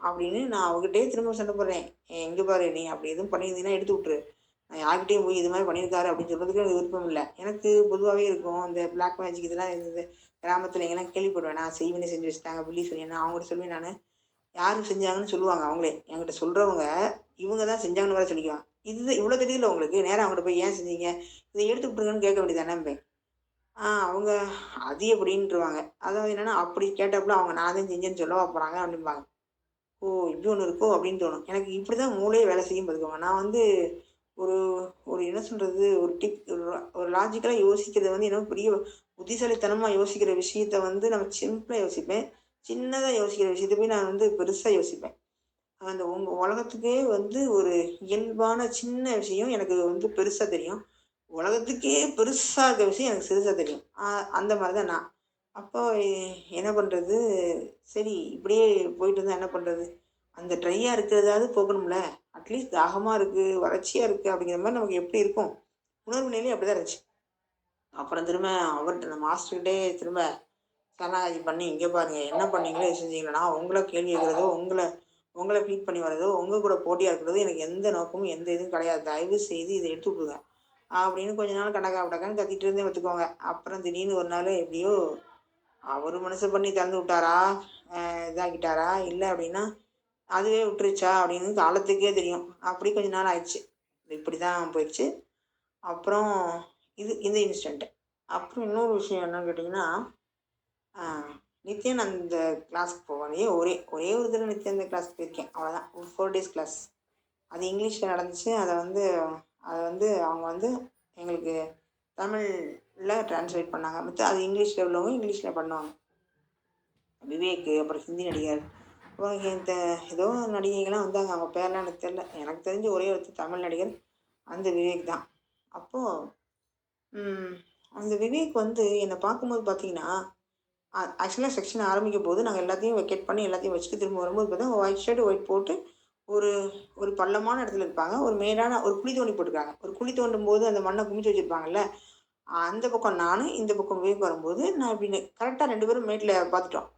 S1: அப்படின்னு நான் அவகிட்டயே திரும்ப சண்டை போடுறேன். "இங்க பாரு நீ அப்படி எதுவும் பண்ணியிருந்தீன்னா எடுத்து விட்டுரு. நான் யார்கிட்டயும் போய் இது மாரி பண்ணியிருக்காரு அப்படின்னு சொல்றதுக்கு எனக்கு விருப்பம் இல்ல." எனக்கு பொதுவாவே இருக்கும். இந்த பிளாக் மேஜிக் இதெல்லாம் இருந்தது. கிராமத்துல எங்கேல்லாம் கேள்விப்படுவேன். நான் செய்வினை செஞ்சு வச்சுட்டாங்க, பில்லி சூனியன்னு. நான் அவங்ககிட்ட சொல்லுவேன் நானு. யாரு செஞ்சாங்கன்னு சொல்லுவாங்க அவங்களே. என்கிட்ட சொல்றவங்க, இவங்க தான் செஞ்சாங்கன்னு வேற சொல்லிக்குவாங்க. இவ்வளோ தெரியுதுல்ல உங்களுக்கு. நேரா அவங்ககிட்ட போய் ஏன் செஞ்சீங்க? இத எடுத்து விட்டுருங்கன்னு கேட்க வேண்டியது தானேம்பேன். அவங்க அது எப்படின்ருவாங்க. அதாவது என்னன்னா, அப்படி கேட்டப்பல அவங்க நான் தான் செஞ்சேன்னு சொல்லவா போறாங்க அப்படிம்பாங்க. ஓ! இப்படி ஒண்ணு இருக்கோ! அப்படின்னு தோணும். எனக்கு இப்படிதான் மூளையே வேலை செய்யும் பார்த்துக்கோங்க. நான் வந்து ஒரு ஒரு என்ன சொல்றது? ஒரு லாஜிக்கலா யோசிக்கிறது வந்து என்னமோ பெரிய புத்திசாலித்தனமா யோசிக்கிற விஷயத்த வந்து நம்ம சிம்பிளா யோசிப்பேன். சின்னதா யோசிக்கிற விஷயத்த போய் நான் வந்து பெருசா யோசிப்பேன். அந்த உலகத்துக்கே வந்து ஒரு இயல்பான சின்ன விஷயம் எனக்கு வந்து பெருசா தெரியும். உலகத்துக்கே பெருசா இருக்க விஷயம் எனக்கு சிறுசா தெரியும். அந்த மாரி தான் நான். அப்போ என்ன பண்றது? சரி இப்படியே போயிட்டு இருந்தா என்ன பண்றது? அந்த ட்ரையா இருக்கிறதாவது போகணும்ல. அட்லீஸ்ட் தாகமா இருக்கு, வறட்சியா இருக்கு அப்படிங்கிற மாரி நமக்கு எப்படி இருக்கும்? உணர்வு நிலை அப்படிதான் இருந்துச்சு. அப்புறம் திரும்ப அவர்ட்ட அந்த மாஸ்டர்கிட்டயே திரும்ப சரணாகதி பண்ணி, "இங்க பாருங்க என்ன பண்ணீங்களோ, எது செஞ்சீங்களோ, நான் உங்கள கேள்வி கேட்கிறதோ, உங்கள உங்கள ஃபீட் பண்ணி வர்றதோ, உங்க கூட போட்டியா இருக்கிறதோ எனக்கு எந்த நோக்கமும், எந்த இதுவும் கிடையாது. தயவு செய்து இத எடுத்து விட்டுருங்க." அப்படின்னு கொஞ்ச நாள் கடகா படக்கான்னு கத்திட்டு இருந்தேன் வச்சுக்கோங்க. அப்புறம் திடீர்னு ஒரு நாள் எப்படியோ அவரு மனசு பண்ணி திறந்து விட்டாரா, இதாக்கிட்டாரா, இல்ல அப்படின்னா அதுவே விட்டுருச்சா அப்படின்னு காலத்துக்கே தெரியும். அப்படி கொஞ்ச நாள் ஆயிடுச்சு. இப்படிதான் போயிடுச்சு. அப்புறம் இந்த இன்சிடென்ட். அப்புறம் இன்னொரு விஷயம் என்னன்னு கேட்டீங்கன்னா, ஆ நித்யானந்த கிளாஸ்க்கு போவேன். ஒரே ஒரே ஒரு தடவ நித்யானந்த கிளாஸ்க்கு போயிருக்கேன். அவ்வளோதான். ஒரு 4 டேஸ் கிளாஸ். அது இங்கிலீஷ்ல நடந்துச்சு. அத வந்து அவங்க வந்து எங்களுக்கு தமிழ்ல ட்ரான்ஸ்லேட் பண்ணாங்க. அது இங்கிலீஷ்ல உள்ளவங்க இங்கிலீஷ்ல பண்ணுவாங்க. விவேக், அப்புறம் ஹிந்தி நடிகர், அப்புறம் இந்த ஏதோ நடிகைகள்லாம் வந்தாங்க. அவங்க பேர்லாம் எனக்கு தெரியல. எனக்கு தெரிஞ்ச ஒரே ஒருத்தர் தமிழ் நடிகர், அந்த விவேக் தான். அப்போ ம் அந்த விவேக் வந்து என்ன பார்க்கும்போது பார்த்தீங்கன்னா, ஆக்சுவலா செக்ஷன் ஆரம்பிக்கும்போது நாங்க எல்லாத்தையும் வெக்கேட் பண்ணி எல்லாத்தையும் வச்சுட்டு திரும்ப வரும்போது பார்த்தா, ஒயிட் ஷர்ட், ஒயிட் போட்டு ஒரு ஒரு பள்ளமான இடத்துல இருப்பாங்க. ஒரு மேடான ஒரு குழி தோண்டி போட்டுருக்காங்க. ஒரு குழி தோண்டும்போது அந்த மண்ண குமிச்சு வச்சிருப்பாங்கல்ல, அந்த பக்கம் நானு, இந்த பக்கம் விவேக் வரும்போது, நான் இப்படின்னு கரெக்ட்டா 2 பேரும் மேட்ல பார்த்துட்டோம்.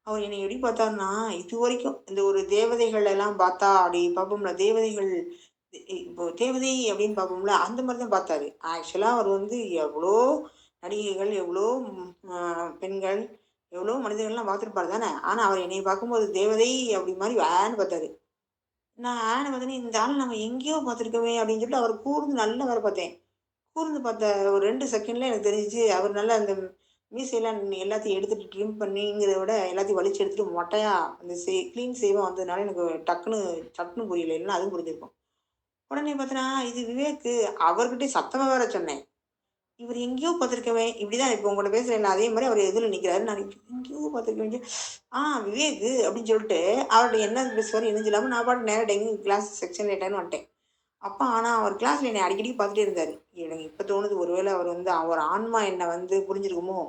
S1: அவர் என்னைய எப்படி பார்த்தாருன்னா, இதுவரைக்கும் இந்த ஒரு தேவதைகள் எல்லாம் பார்த்தா அப்படி பார்ப்போம்ல, தேவதைகள் இப்போ தேவதை அப்படின்னு பார்ப்போம்ல, அந்த மாரி தான் பார்த்தாரு. ஆக்சுவலா அவர் வந்து எவ்வளோ நடிகைகள், எவ்வளோ பெண்கள், எவ்வளோ மனிதர்கள்லாம் பார்த்துருப்பாரு தானே! ஆனா அவர் என்னைய பார்க்கும்போது தேவதை அப்படி மாரி வேன்னு பார்த்தாரு. நான் ஆன்னு பார்த்தோனே, இந்த ஆள நம்ம எங்கேயோ பார்த்துருக்கோமே அப்படின்னு சொல்லிட்டு அவர கூர்ந்து நல்லா வேற பார்த்தேன். கூர்ந்து பார்த்த ஒரு 2 செகண்ட்ல எனக்கு தெரிஞ்சுச்சு, அவர் நல்லா அந்த மீசையெல்லாம் எல்லாத்தையும் எடுத்துட்டு ட்ரிம் பண்ணிங்கிறத விட எல்லாத்தையும் வலிச்சு எடுத்துட்டு மொட்டையா அந்த கிளீன் ஷேவா வந்ததுனால எனக்கு டக்குனு சட்டுன்னு புரியல. இல்லன்னா அதுவும் புரிஞ்சிருக்கும். உடனே பார்த்தன்னா, இது விவேக்கு. அவர்கிட்டயும் சத்தமா வேற சொன்னேன். இவரு எங்கேயோ பார்த்துருக்கேன். இப்படிதான் இப்போ உங்கட்ட பேசுறேன்ல, அதே மாரி அவரு எதிர்ல நிக்கிறாரு. நான் எங்கேயோ பார்த்துருக்கேன். விவேக்கு அப்படின்னு சொல்லிட்டு அவர்ட்ட என்ன பேசுவாரு என்னன்னு சொல்லாம நான் பாட்டுக்கு நேரா கிளாஸ் செக்ஷன் லேட்டான்னு வந்துட்டேன். ஆனா அவர் கிளாஸ்ல என்னை அடிக்கடி பார்த்துட்டே இருந்தாரு. எனக்கு இப்ப தோணுது ஒருவேளை அவர் வந்து அவர் ஆன்மா என்ன வந்து புரிஞ்சிருக்குமோ!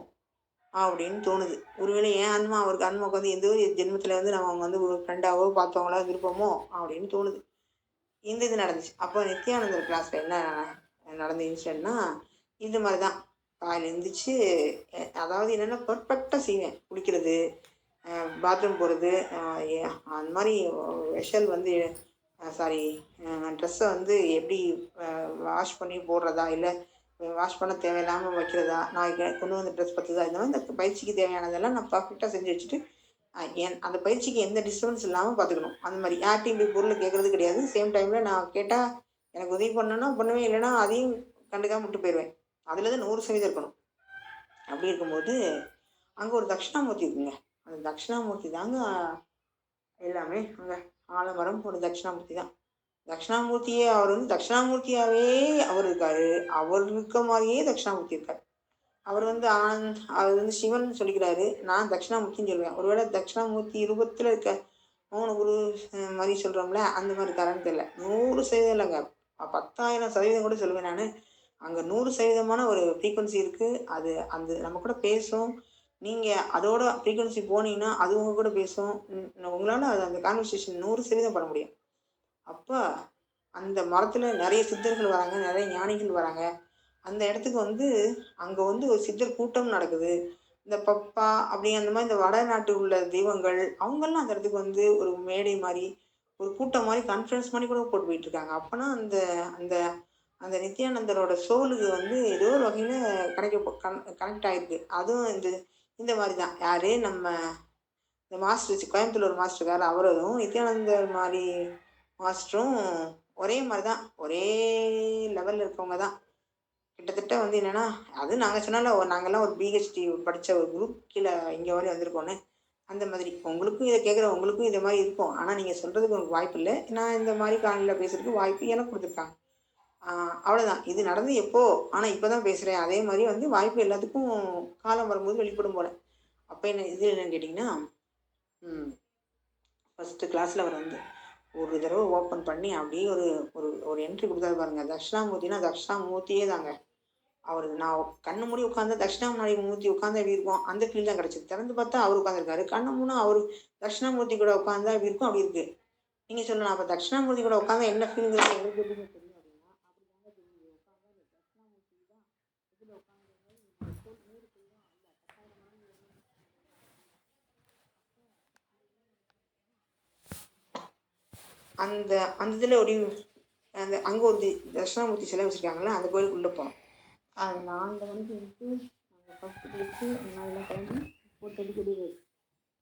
S1: அப்படின்னு தோணுது. ஒருவேளை என் ஆன்மா அவருக்கு ஆன்மாவுக்கு வந்து ஏதோ ஒரு ஜென்மத்தில வந்து நம்ம வந்து ஒரு ஃப்ரெண்டாவோ பார்த்தவங்களா இருப்போமோ! அப்படின்னு தோணுது. இந்த இது நடந்துச்சு. அப்போ நித்யானந்தர் கிளாஸ்ல என்ன நடந்த இன்சிடென்ட்னா, இந்த மாரி தான். காலையில எந்திரிச்சு அதாவது என்னன்னா பெர்ஃபெக்ட்டா செய்வேன். குளிக்கிறது, பாத்ரூம் போறது, அ எ அந்த மாரி வெஷல் வந்து சாரி ட்ரெஸ்ஸ வந்து எப்படி அ வாஷ் பண்ணி போடுறதா, இல்ல வாஷ் பண்ண தேவையில்லாம வைக்கிறதா, நாளைக்கு கொண்டு வந்த ட்ரெஸ் பத்துதா, இந்த மாரி இந்த பயிற்சிக்கு தேவையானதெல்லாம் நான் பெர்ஃபெக்ட்டா செஞ்சு வச்சுட்டு, அந்த பயிற்சிக்கு எந்த டிஸ்டர்பன்ஸ் இல்லாம பார்த்துக்கணும். அந்த மாரி யார்ட்டயும் போய் பொருள் கேட்கறது கிடையாது. சேம் டைம்ல நான் கேட்டா எனக்கு உதவி பண்ணணும்னா பண்ணுவேன். இல்லன்னா அதையும் கண்டுக்காம விட்டு போயிருவேன். அதுல தான் 100% இருக்கணும். அப்படி இருக்கும்போது, அங்க ஒரு தட்சிணாமூர்த்தி இருக்குங்க. அந்த தட்சிணாமூர்த்தி தாங்க எல்லாமே அங்க. ஆலமரம் ஒரு தட்சிணாமூர்த்தி தான். தட்சிணாமூர்த்தியே அவர் வந்து தட்சிணாமூர்த்தியாவே அவர் இருக்காரு. அவர் இருக்க மாரியே தட்சிணாமூர்த்தி இருக்காரு. அவர் வந்து அவர் வந்து சிவன் சொல்லிக்கிறாரு. நான் தட்சிணாமூர்த்தின்னு சொல்லுவேன். ஒருவேளை தட்சிணாமூர்த்தி ரூபத்துல இருக்க மௌன குரு மாரி சொல்றோம்ல, அந்த மாரி இருக்காரான்னு தெரியல. 100% இல்லங்க. 10,000% கூட சொல்லுவேன் நானு. அங்க 100% ஒரு ஃப்ரீக்வன்சி இருக்கு. அது அந்த நம்ம கூட பேசும். நீங்க அதோட ஃப்ரீக்வன்சி போனீங்கன்னா, அது உங்க கூட பேசும். உங்களால அது அந்த கான்வர்சேஷன் 100% பண்ண முடியும். அப்ப அந்த மரத்துல நெறைய சித்தர்கள் வராங்க, நெறைய ஞானிகள் வராங்க. அந்த இடத்துக்கு வந்து அங்க வந்து ஒரு சித்தர் கூட்டம் நடக்குது. இந்த பப்பா அப்படி அந்த மாரி இந்த வடநாட்டு உள்ள தெய்வங்கள், அவங்கலாம் அந்த இடத்துக்கு வந்து ஒரு மேடை மாரி, ஒரு கூட்டம் மாரி கான்ஃபரன்ஸ் மாரி கூட போட்டு போயிட்டுருக்காங்க. அப்பன்னா அந்த அந்த அந்த நித்யானந்தரோட சோலுக்கு வந்து ஏதோ ஒரு வகையில கனெக்ட் ஆயிருக்கு. அதுவும் இந்த இந்த மாரி தான். யாரு நம்ம இந்த மாஸ்டர் கோயம்புத்தூர்ல ஒரு மாஸ்டர் இருக்காரு. அவரும் நித்யானந்தர் மாரி மாஸ்டரும் ஒரே மாரி தான். ஒரே லெவல்ல இருக்கவங்க தான். கிட்டத்தட்ட வந்து என்னன்னா, அதுவும் நாங்க சொன்னோம்ல நாங்கலாம் ஒரு பிஹெச்டி படிச்ச ஒரு குரூப் கீழ இங்க வரை வந்திருக்கோன்னு. அந்த மாதிரி. உங்களுக்கும் இத கேட்குற உங்களுக்கும் இந்த மாரி இருக்கும். ஆனா நீங்க சொல்றதுக்கு உங்களுக்கு வாய்ப்பு இல்ல. நான் இந்த மாரி காலையில பேசுறதுக்கு வாய்ப்பு எனக்கு குடுத்துருக்காங்க. ஆ அவ்வளோதான். இது நடந்து எப்போ? ஆனா இப்ப தான் பேசுறேன். அதே மாரி வந்து வாய்ப்பு எல்லாத்துக்கும் காலம் வரும்போது வெளிப்படும் போல. அப்ப என்ன இது என்னன்னு கேட்டீங்கன்னா, ம் ஃபர்ஸ்ட்டு கிளாஸ்ல அவர் வந்து ஒரு தடவை ஓப்பன் பண்ணி அப்படியே ஒரு ஒரு ஒரு என்ட்ரி கொடுத்தாரு பாருங்க. தட்சிணாமூர்த்தினா தட்சிணாமூர்த்தியே தாங்க. அவர் நான் கண்ணு மூடி உட்காந்து தட்சிணாமூர்த்தி உட்காந்து எப்படி இருக்கும் அந்த ஃபீல் தான் கிடச்சிது. திறந்து பார்த்தா அவர் உட்காந்துருக்காரு. கண்ணு மூணு அவர் தட்சிணாமூர்த்தி கூட உட்காந்தா எப்படி இருக்கும் அப்படி இருக்குது. நீங்கள் சொல்லலாம், அப்போ தட்சிணாமூர்த்தி கூட உட்காந்தா என்ன ஃபீலுங்கிறது எங்களுக்கு எப்படிங்க தெரியும் அப்படின்னா, அப்படி தாங்க தெரியுது. உட்காந்தா அந்த தட்சிணாமூர்த்தி தான் இதில் அந்த அந்த இதில் ஒரு அந்த அங்கே ஒரு தட்சிணாமூர்த்தி சிலை வச்சுருக்காங்களா, அந்த கோயிலுக்குள்ளே போனோம். அது 4 மணிக்கு வந்துட்டு நாங்கள் ஃபஸ்ட்டு போயிட்டு அதெல்லாம் கிளம்பி 4:30 வெளியே.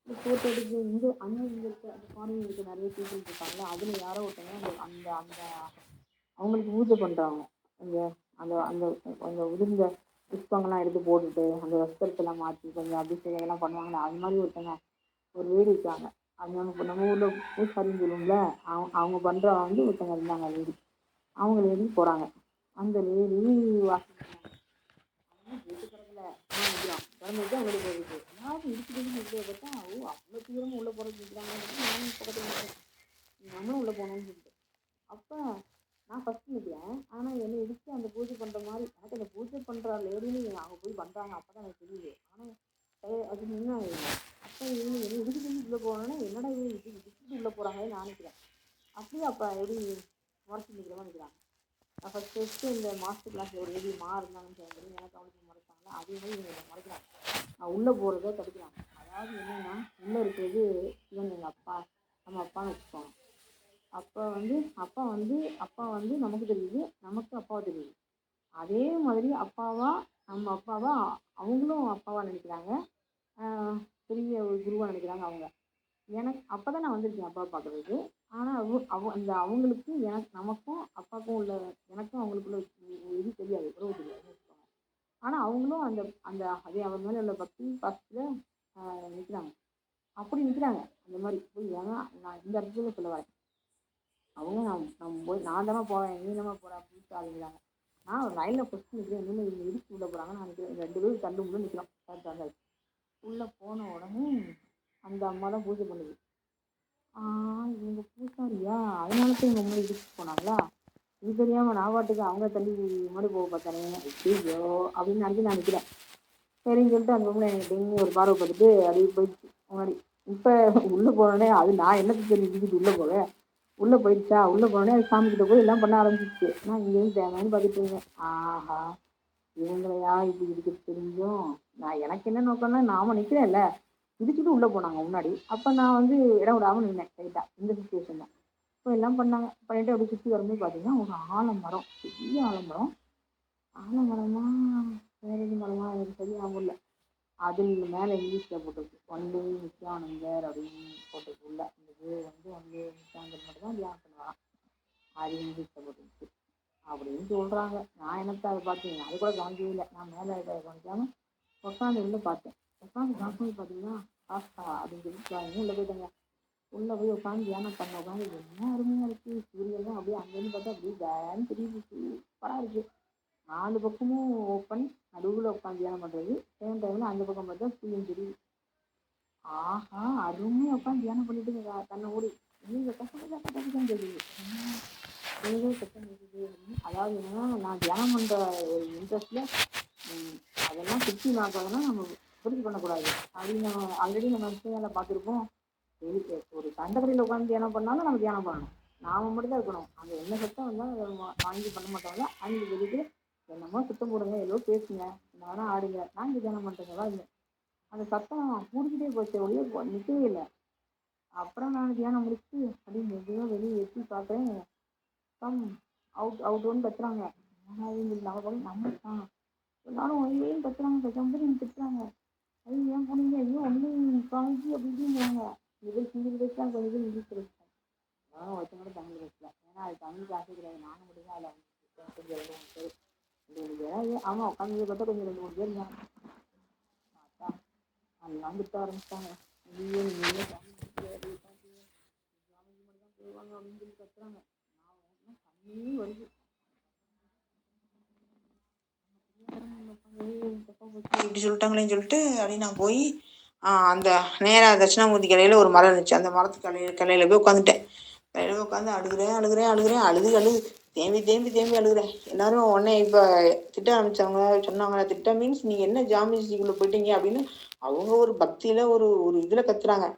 S1: இந்த 4:30 வந்து அங்கே இங்கே இருக்க அந்த ஃபாரின் இருக்க நிறைய பீப்புள் இருக்காங்களா, அதில் யாரோ ஒருத்தவங்க அந்த அந்த அந்த அவங்களுக்கு பூஜை பண்ணுறாங்க. அந்த அந்த அந்த அந்த உதிர்ந்த புஷ்பங்கள்லாம் எடுத்து போட்டுட்டு அந்த வஸ்திரத்தெல்லாம் மாற்றி கொஞ்சம் அபிஷேகம் இதெல்லாம் பண்ணுவாங்களே, அது மாதிரி ஒருத்தங்க ஒரு லேடி இருக்காங்க. அது நம்ம ஊரில் பூசாரின்னு சொல்லுவோம்ல, அவங்க பண்ணுறவங்க வந்து ஒருத்தங்க இருந்தாங்க லேடி. அவங்க லேடி போகிறாங்க. அந்த லேடி திறந்துட்டு அவங்க போகுது. யாரும் இருக்குதுன்னு உள்ளே பார்த்தா அவ்வளோ தூரமாக உள்ளே போகிறது நிற்கிறாங்க. நானும் பக்கத்தில் நம்மளும் உள்ளே போகணும்னு சொல்லிட்டு அப்போ நான் ஃபஸ்ட்டு நிற்கிறேன். ஆனால் என்னை இடித்து அந்த பூஜை பண்ணுற மாதிரி எனக்கு அந்த பூஜை பண்ணுற லேடின்னு அவங்க போய் பண்ணுறாங்க. அப்போ தான் எனக்கு தெரியுது. ஆனால் அது என்ன அப்போ என்னை இடிச்சுட்டு உள்ளே போனோன்னா என்னடா இது இடிச்சுட்டு உள்ளே போகிறாங்கன்னு நான் நினைக்கிறேன். அப்படியே அப்போ எப்படி முறைச்சி நிற்கிறவங்க நிற்கிறாங்க. நான் ஃபஸ்ட்டு இந்த மாஸ்டர் கிளாஸில் ஒரு லேடி இருந்தாங்கன்னு சொல்லி எனக்கு அவனுக்கு முறைச்சாங்களா, அதே மாதிரி இவங்க முறைக்கிறாங்க. நான் உள்ளே போகிறத தடுக்கிறாங்க. அதாவது என்னென்னா உள்ளே இருக்கிறது இவன் எங்கள் அப்பா, நம்ம அப்பான்னு வச்சுக்கோங்க. அப்பா வந்து நமக்கு தெரியுது, நமக்கு அப்பாவை தெரியுது. அதே மாதிரி நம்ம அப்பாவா அவங்களும் அப்பாவாக நினைக்கிறாங்க. பெரிய ஒரு குருவாக நினைக்கிறாங்க அவங்க. எனக்கு அப்போ தான் நான் வந்திருக்கேன் அப்பாவை பார்க்குறதுக்கு. ஆனால் அந்த அவங்களுக்கு நமக்கும் அப்பாவுக்கும் உள்ள எனக்கும் அவங்களுக்குள்ள இது தெரியாது, உறவு தெரியாது வச்சுக்கோங்க. ஆனால் அவங்களும் அந்த அந்த அதே அவர் மேலே உள்ள பக்தி பாசத்தில் நிற்கிறாங்க. அப்படி நிற்கிறாங்க. அந்த மாதிரி போய் ஏன்னா நான் இந்த இடத்துல சொல்ல வரேன். அவங்க நம்ம போய் நான் தானே போவேன், நீ தானே போகிறேன் அப்படின்னு சொல்லிக்கிறாங்க. நான் ஒரு லைனில் ஃபஸ்ட்டு நிற்கிறேன். இன்னும் இவங்க இடிச்சு உள்ளே போகிறாங்க. நான் நிற்கிறேன். 2 பேரும் தண்டு முள்ளே நிற்கிறோம். தந்தாச்சு உள்ளே போன உடனே அந்த அம்மா தான் பூஜை பண்ணுது. இவங்க பூசாரியா, அதனால தான் இவங்க முன்னாடி இடிச்சு போனாங்களா, இது தெரியாமல் நான் பாட்டுக்கு அவங்க தள்ளி முன்னாடி போக பார்த்தானே ஐயோ அப்படின்னு நினச்சி நான் நிற்கிறேன். சரின்னு சொல்லிட்டு அந்த பொம்பளை எனக்கு டெய்லி ஒரு பார்வை பார்த்துட்டு அப்படியே போயிடுச்சு முன்னாடி. இப்போ உள்ளே போனோடனே அது நான் என்னத்துக்கு தெரிஞ்சு இடிச்சுட்டு உள்ளே போவேன். உள்ளே போயிடுச்சா, உள்ளே போனோடனே அது சாமிக்கிட்ட போய் எல்லாம் பண்ண ஆரம்பிச்சிச்சு. நான் இங்கேருந்து தேவைன்னு பார்த்துட்டு இருந்தேன். ஆஹா, இவங்களையா இப்படி இடிக்கிறது தெரிஞ்சும் நான் எனக்கு என்ன நோக்கம்னா நாம நிற்கிறேன்ல, இடிச்சுட்டு உள்ளே போனாங்க முன்னாடி. அப்போ நான் வந்து இடம் விடாமல் நின்னேன் ரைட்டாக இந்த சுச்சுவேஷன் தான். இப்போ எல்லாம் பண்ணாங்க. பண்ணிட்டு அப்படி சுற்றி வரும்போது பார்த்தீங்கன்னா ஒரு ஆலமரம், பெரிய ஆலமரமா வேறு எது மரமா எனக்கு சரியாக இல்லை. அதில் மேலே இங்கிலீஷில் போட்டிருக்கு ஒன்லி நித்யானந்தர் அப்படின்னு போட்டிருக்கு. உள்ள இந்த பேர் வந்து ஒன்லி நித்யானந்தர் மட்டும் தான் தியானம் பண்ணுவாராம். அது இங்கிலீஷில் போட்டுருக்கு அப்படின்னு சொல்கிறாங்க. நான் எனக்கு அதை பார்த்தீங்க அது கூட கவனிக்கவே இல்லை. நான் மேலே இதை கவனிக்காமல் உட்காந்து உள்ளே பார்த்தேன். உட்காந்து பார்க்கும்போது பார்த்தீங்கன்னா காஸ்டா அப்படின்னு சொல்லி உள்ளே போயிட்டாங்க. உள்ளே போய் உட்காந்து தியானம் பண்ண உட்காந்து என்ன அருமையாக இருக்குது. சூரியன் தான் அப்படியே அங்கேருந்து பார்த்தா அப்படியே பேன்னு தெரியுது. சூப்பராக இருக்குது. 4 பக்கமும் ஓப்பன், நடுவில் உட்காந்து தியானம் பண்ணுறது. சேம் டைமில் அந்த பக்கம் பார்த்தா சூரியன் தெரியுது. ஆஹா, அருமையாக உட்காந்து தியானம் பண்ணிட்டு தன்னை ஓடி நீங்கள் கஷ்டம் தெரியுது. ஏதோ கஷ்டம் இருக்குது. அதாவது என்னன்னா நான் தியானம் பண்ணுற ஒரு இன்ட்ரெஸ்ட்டில் அதெல்லாம் சுற்றி பார்க்கறதுனா நம்ம புரிஞ்சு பண்ணக்கூடாது அப்படின்னு நம்ம ஆல்ரெடி நம்ம விஷயங்களை பார்த்துருப்போம். ஒரு சண்டக்கரையில் உட்காந்து தியானம் பண்ணாலும் நம்ம தியானம் பண்ணணும். நாம் மட்டும் தான் இருக்கணும். அங்கே என்ன சத்தம் வந்தாலும் அதை வாங்கி பண்ண மாட்டோம்ல. அவங்க வெளியிட்டு என்னமோ சுத்தம் போடுங்க, ஏதோ பேசுங்க, என்ன வேணா ஆடுங்க, நான் இங்கே தியானம் பண்ணுறேங்களா இல்லை. அந்த சத்தம் கூடிக்கிட்டே போச்சு, ஒளியே நிற்கவே இல்லை. அப்புறம் நான் தியானம் முடிச்சு அப்படின்னு மெதுவாக வெளியே எட்டி பார்க்குறேன். அவுட்டோன்னு கத்துறாங்க. நம்ம தான் எல்லாரும் ஒன்றையும் கத்துறாங்க. கத்தும்போது திட்டுறாங்க. அது ஏன் போனீங்க, ஐயோ ஒன்றையும் காமிச்சு அப்படி இப்படின்னு இது ஹிந்தி பேசலாம், கொஞ்சம் பேர் இங்கிலீஷ் பேசலாம். அதெல்லாம் ஒருத்தங்க கூட தமிழ் பேசலாம். ஏன்னா அது தமிழுக்கு ஆசை கிடையாது. நானும் முடியும் அதில் கொஞ்சம் 2-3 பேர் ஆமாம் உட்காந்து பார்த்தா கொஞ்சம் 2-3 பேர் இருந்தாங்க. அதெல்லாம் திட்ட ஆரம்பிச்சிட்டாங்க. ஐயோ நீங்கள் போவாங்க அப்படின்னு சொல்லி கத்துறாங்க. நான் தண்ணி வருது. இப்படி சொல்லிட்டாங்களேன்னு சொல்லிட்டு அப்படி நான் போய் அந்த நேராக தட்சிணாமூர்த்தி கிளையில் ஒரு மரம் இருந்துச்சு. அந்த மரத்து கிளையில் போய் உட்காந்துட்டேன். கையில் உட்காந்து அழுகிறேன் அழுகிறேன் அழுகிறேன் அழுது அழுது தேம்பி தேம்பி தேம்பி அழுகிறேன். எல்லாரும் உடனே இப்போ திட்ட ஆரம்பிச்சவங்க சொன்னாங்க, திட்ட மீன்ஸ் நீங்கள் என்ன ஜாமிஸ்ட்ரிக்குள்ளே போயிட்டீங்க அப்படின்னு. அவங்க ஒரு பக்தியில் ஒரு ஒரு இதில் கத்துறாங்க.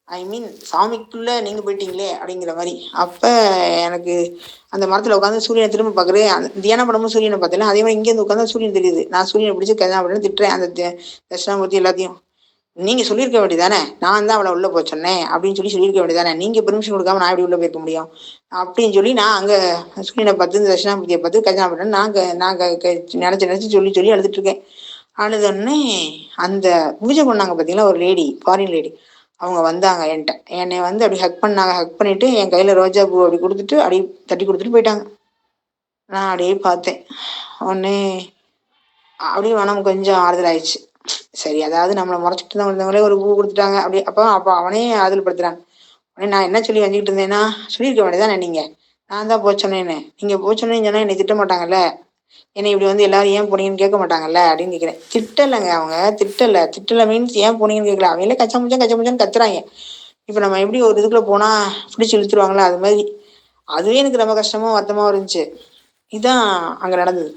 S1: ஐ மீன் சாமிக்குள்ளே நீங்கள் போயிட்டீங்களே அப்படிங்கிற மாதிரி. அப்போ எனக்கு அந்த மரத்தில் உட்காந்து சூரியனை திரும்ப பார்க்குறேன். அந்த தியானம் பண்ணும்போது சூரியனை பார்த்தேன். அதே மாதிரி இங்கேருந்து உட்காந்து சூரியன் தெரியுது. நான் சூரியனை பிடிச்சி கல்யாணம் அப்படின்னு திட்டுறேன் அந்த தட்சிணாமூர்த்தி எல்லாத்தையும். நீங்கள் சொல்லியிருக்க வேண்டியதானே, நான் தான் அவளை உள்ளே போக சொன்னேன் அப்படின்னு சொல்லியிருக்க வேண்டியதானே, நீங்கள் பெர்மிஷன் கொடுக்காம நான் எப்படி உள்ளே போயிருக்க முடியும் அப்படின்னு சொல்லி நான் அங்கே சூரியனை பார்த்து இந்த தட்சிணாமூர்த்தியை பார்த்து கல்யாணம் பண்ணேன். நினச்சி நினச்சி சொல்லி சொல்லி அழுதுட்டு இருக்கேன். அழுதோடனே அந்த பூஜை பண்ணாங்க பார்த்தீங்களா, ஒரு லேடி, ஃபாரின் லேடி, அவங்க வந்தாங்க என்கிட்ட. என்னை வந்து அப்படி ஹக் பண்ணாங்க. ஹக் பண்ணிவிட்டு என் கையில் ரோஜா பூ அப்படி கொடுத்துட்டு அப்படி தட்டி கொடுத்துட்டு போயிட்டாங்க. நான் அப்படியே பார்த்தேன். உடனே அப்படியே மனம் கொஞ்சம் ஆறுதல் ஆயிடுச்சு. சரி, அதாவது நம்மளை முறைச்சிட்டு தான் வந்தவங்களே ஒரு பூ கொடுத்துட்டாங்க அப்படி. அப்போ அவனே ஆறுதல் படுத்துறாங்க. உடனே நான் என்ன சொல்லி வந்துக்கிட்டு இருந்தேன்னா, சொல்லியிருக்க வேண்டியதானே நீங்கள், நான் தான் போக சொன்னேன்னு. நீங்கள் போக சொன்னேன்னு சொன்னால் என்னை திட்ட மாட்டாங்கல்ல, என்னை இப்படி வந்து எல்லாரும் ஏன் போனீங்கன்னு கேட்க மாட்டாங்கல்ல அப்படின்னு கேட்குறேன். திட்டலைங்க, அவங்க திட்டலை மீன்ஸ் ஏன் போனீங்கன்னு கேட்கல. அவங்களே கச்சமுச்சான்னு கத்துறாங்க. இப்போ நம்ம எப்படி ஒரு இதுக்குள்ளே போனால் பிடிச்சி இழுத்துருவாங்களா, அது மாதிரி. அதுவே எனக்கு ரொம்ப கஷ்டமாக வருத்தமாக இருந்துச்சு. இதுதான் அங்கே நடந்தது.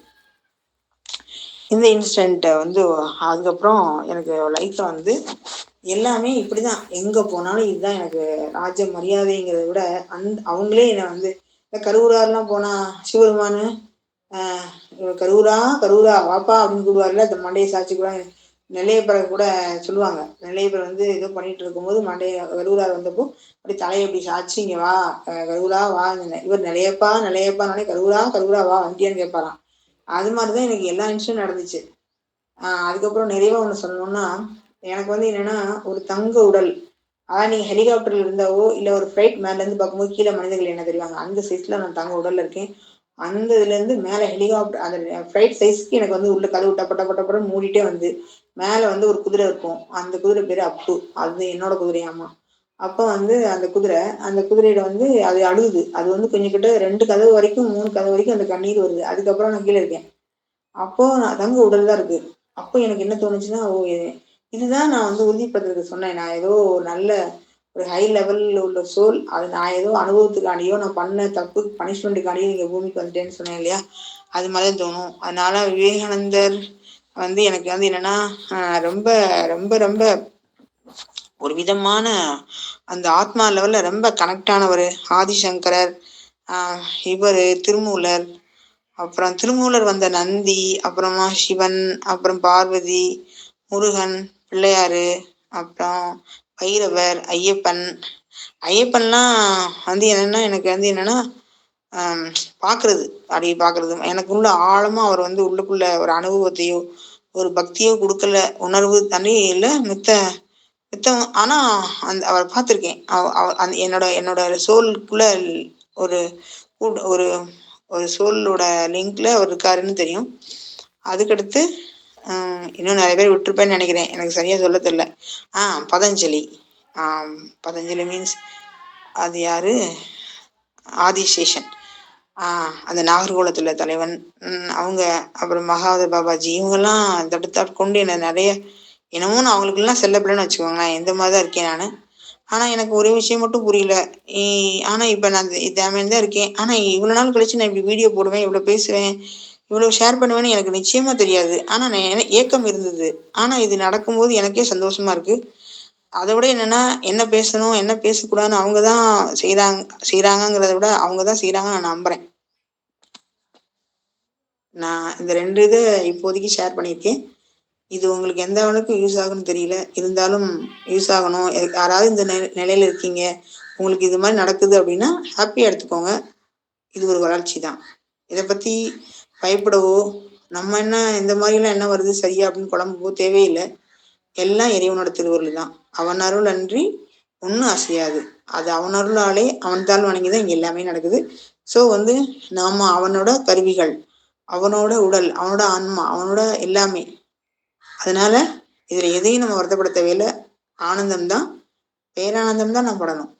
S1: இந்த இன்சிடெண்ட்டை வந்து அதுக்கப்புறம் எனக்கு லைஃப்பில் வந்து எல்லாமே இப்படி தான். எங்கே போனாலும் இதுதான் எனக்கு ராஜ மரியாதைங்கிறத விட அவங்களே என்னை வந்து இந்த கரூராலாம் போனால் சிவபெருமானு கரூரா கரூரா வாப்பா அப்படின்னு கூடுவார்ல, அந்த மண்டையை சாட்சி கூட நெல்லையப்பரை கூட சொல்லுவாங்க. நெல்லையப்பர் வந்து ஏதோ பண்ணிட்டு இருக்கும்போது கரூரார் வந்தப்போ அப்படி தலையை அப்படி சாட்சி, இங்கே வா கரூரா வா, இவர் நிலையப்பானே கரூரா கரூரா வா வண்டியான்னு கேட்பாராம். அது மாதிரி தான் எனக்கு எல்லா இன்சிடென்ட் நடந்துச்சு. அதுக்கப்புறம் நிறைவாக ஒன்று சொல்லணும்னா, எனக்கு வந்து என்னென்னா ஒரு தங்க உடல், அதாவது நீங்கள் ஹெலிகாப்டரில் இருந்தாவோ இல்லை ஒரு ஃப்ளைட் மேலேருந்து பார்க்கும்போது கீழே மனிதர்கள் என்ன தெரிவாங்க, அந்த சைஸில் நான் தங்க உடலில் இருக்கேன். அந்த இதுலேருந்து மேலே ஹெலிகாப்டர் அந்த ஃப்ளைட் சைஸ்க்கு எனக்கு வந்து உள்ள கதவு டப்பட்டப்பட்டப்படம் மூடிட்டே வந்து மேலே வந்து ஒரு குதிரை இருக்கும். அந்த குதிரை பேர் அப்பு. அது என்னோட குதிரையாமா. அப்போ வந்து அந்த குதிரையில வந்து அது அழுகுது. அது வந்து கொஞ்சம் கிட்ட 2 கதவு வரைக்கும் 3 கதவு வரைக்கும் அந்த கண்ணீர் வருது. அதுக்கப்புறம் நான் கீழே இருக்கேன். அப்போ நான் தங்க உடல் தான் இருக்கு. அப்போ எனக்கு என்ன தோணுச்சுன்னா, இதுதான் நான் வந்து உறுதிப்படுத்துறதுக்கு சொன்னேன். நான் ஏதோ நல்ல ஒரு ஹை லெவலில் உள்ள சோல், அது நான் ஏதோ அனுபவத்துக்காண்டியோ நான் பண்ண தப்பு பனிஷ்மெண்ட்டுக்காண்டியோ இங்கே பூமிக்கு வந்துட்டேன்னு சொன்னேன் இல்லையா, அது மாதிரி தான் தோணும். அதனால விவேகானந்தர் வந்து எனக்கு வந்து என்னன்னா ரொம்ப ரொம்ப ரொம்ப ஒரு விதமான அந்த ஆத்மா லெவலில் ரொம்ப கனெக்ட் ஆனவர். ஆதிசங்கரர், இவர் திருமூலர், அப்புறம் திருமூலர் வந்த நந்தி, அப்புறமா சிவன், அப்புறம் பார்வதி, முருகன், பிள்ளையாரு, அப்புறம் பைரவர், ஐயப்பன்லாம் வந்து என்னென்னா எனக்கு வந்து என்னென்னா பார்க்குறது எனக்குள்ள ஆழமாக அவர் வந்து உள்ளுக்குள்ள ஒரு அனுபவத்தையோ ஒரு பக்தியோ கொடுக்கல. உணர்வு தனி இல்லை மித்தம். ஆனால் அவரை பார்த்துருக்கேன். அந்த என்னோட சோலுக்குள்ள ஒரு ஒரு ஒரு சோலோட லிங்க்ல அவர் இருக்காருன்னு தெரியும். அதுக்கடுத்து இன்னும் நிறைய பேர் விட்டுருப்பேன்னு நினைக்கிறேன், எனக்கு சரியாக சொல்ல தெரியல. பதஞ்சலி. பதஞ்சலி மீன்ஸ் அது யாரு, ஆதிசேஷன், அந்த நாகர்கோலத்தில் தலைவன் அவங்க. அப்புறம் மகாதேவ பாபாஜி, இவங்கெல்லாம் தடுத்தாட்கொண்டு என்னை நிறைய என்னமோ நான் அவங்களுக்குலாம் செல்ல பிள்ளைன்னு வச்சுக்கோங்களேன். இந்த மாதிரி தான் இருக்கேன் நான். ஆனால் எனக்கு ஒரே விஷயம் மட்டும் புரியல. ஆனால் இப்போ நான் இதாமல் தான் இருக்கேன். ஆனால் இவ்வளோ நாள் கழிச்சு நான் இப்படி வீடியோ போடுவேன், இவ்வளோ பேசுவேன், இவ்வளோ ஷேர் பண்ணுவேன்னு எனக்கு நிச்சயமாக தெரியாது. ஆனால் நான் ஏக்கம் இருந்தது. ஆனால் இது நடக்கும்போது எனக்கே சந்தோஷமாக இருக்குது. அதை விட என்னென்னா, என்ன பேசணும் என்ன பேசக்கூடாதுன்னு அவங்க தான் செய்கிறாங்கங்கிறத விட அவங்க தான் செய்கிறாங்கன்னு நான் நம்புகிறேன். நான் இந்த 2 இதை இப்போதைக்கு ஷேர் பண்ணியிருக்கேன். இது உங்களுக்கு எந்த அளவுக்கு யூஸ் ஆகுன்னு தெரியல, இருந்தாலும் யூஸ் ஆகணும். யாராவது இந்த நிலையில் இருக்கீங்க, உங்களுக்கு இது மாதிரி நடக்குது அப்படின்னா ஹாப்பியாக எடுத்துக்கோங்க. இது ஒரு வளர்ச்சி தான். இதை பற்றி பயப்படவோ நம்ம என்ன இந்த மாதிரிலாம் என்ன வருது சரியா அப்படின்னு குழம்புவோ தேவையில்லை. எல்லாம் இறைவனோட திருவருள் தான். அவன் அருள் அன்றி ஒன்றும் அசையாது. அது அவன் அருளாலே அவன்தால் வணங்கி தான் இங்கே எல்லாமே நடக்குது. ஸோ வந்து நாம் அவனோட கருவிகள், அவனோட உடல், அவனோட ஆன்மா, அவனோட எல்லாமே. அதனால இதில் எதையும் நம்ம வருத்தப்பட தேவையில்லை. ஆனந்தம்தான், பேரானந்தம் தான் நான் படணும்.